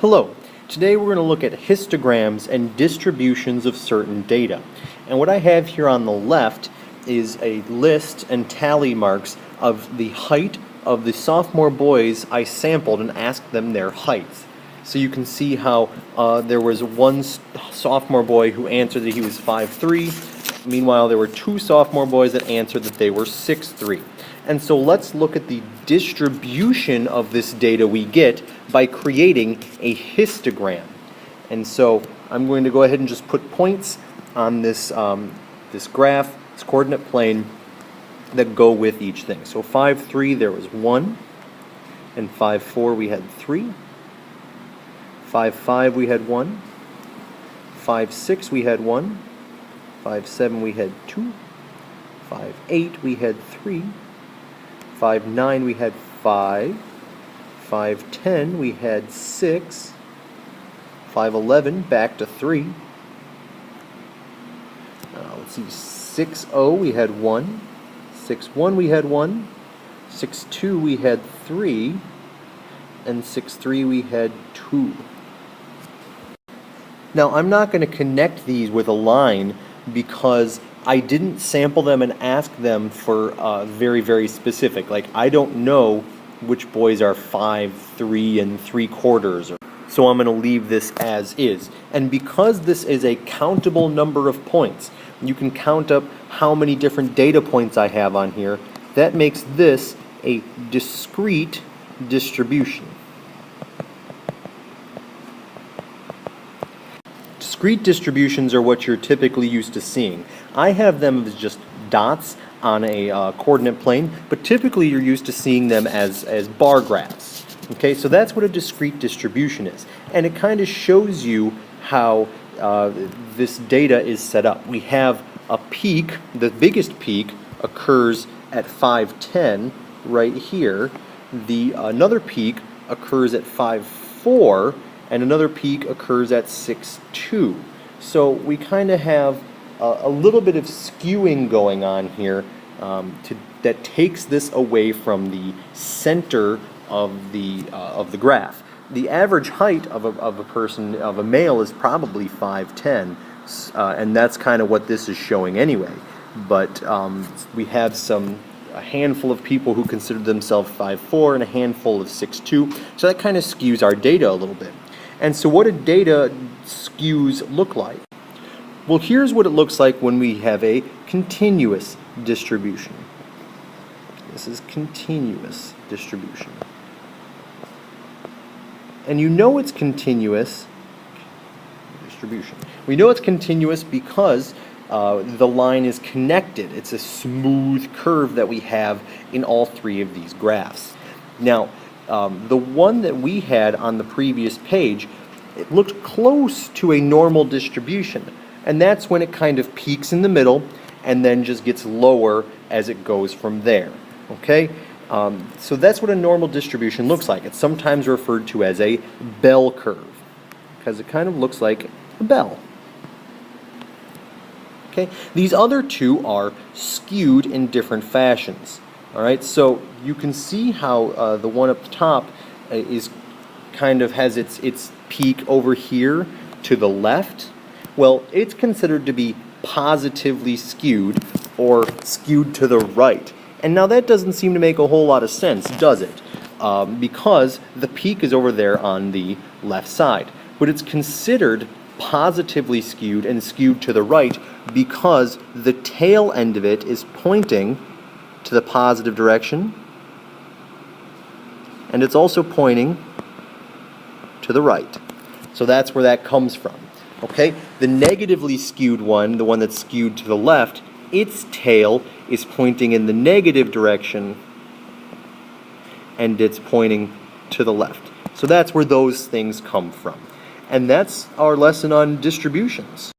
Hello. Today we're going to look at histograms and distributions of certain data. And what I have here on the left is a list and tally marks of the height of the sophomore boys I sampled and asked them their heights. So you can see how there was one sophomore boy who answered that he was 5'3". Meanwhile, there were two sophomore boys that answered that they were 6'3". And so let's look at the distribution of this data we get by creating a histogram. And so I'm going to go ahead and just put points on this, this graph, this coordinate plane, that go with each thing. So 5'3", there was 1, and 5'4", we had 3, 5'5", we had 1, 5'6", we had 1, 5'7", we had 2, 5'8", we had 3, 5'9", we had 5, 5'10", we had 6, 5'11", back to 3. Let's see, 6'0", we had 1, 6'1", we had 1, 6'2", we had 3, and 6'3", we had 2. Now, I'm not going to connect these with a line because I didn't sample them and ask them for very, very specific. Like, I don't know which boys are 5'3" and 3/4. So I'm going to leave this as is. And because this is a countable number of points, you can count up how many different data points I have on here. That makes this a discrete distribution. Discrete distributions are what you're typically used to seeing. I have them as just dots on a coordinate plane, but typically you're used to seeing them as bar graphs. Okay, so that's what a discrete distribution is. And it kind of shows you how this data is set up. We have a peak. The biggest peak occurs at 5'10", right here. Another peak occurs at 5'4", and another peak occurs at 6'2". So we kind of have a little bit of skewing going on here that takes this away from the center of the graph. The average height of a person, of a male, is probably 5'10", and that's kind of what this is showing anyway. But we have a handful of people who consider themselves 5'4" and a handful of 6'2", so that kind of skews our data a little bit. And so what do data skews look like? Well, here's what it looks like when we have a continuous distribution. This is continuous distribution. And you know it's continuous distribution. We know it's continuous because the line is connected. It's a smooth curve that we have in all three of these graphs. Now, the one that we had on the previous page, it looked close to a normal distribution. And that's when it kind of peaks in the middle and then just gets lower as it goes from there. Okay? So that's what a normal distribution looks like. It's sometimes referred to as a bell curve because it kind of looks like a bell. Okay? These other two are skewed in different fashions. All right? So you can see how the one up the top is kind of has its peak over here to the left. Well, it's considered to be positively skewed or skewed to the right. And now that doesn't seem to make a whole lot of sense, does it? Because the peak is over there on the left side. But it's considered positively skewed and skewed to the right because the tail end of it is pointing to the positive direction, and it's also pointing to the right. So that's where that comes from. Okay? The negatively skewed one, the one that's skewed to the left, its tail is pointing in the negative direction, and it's pointing to the left. So that's where those things come from. And that's our lesson on distributions.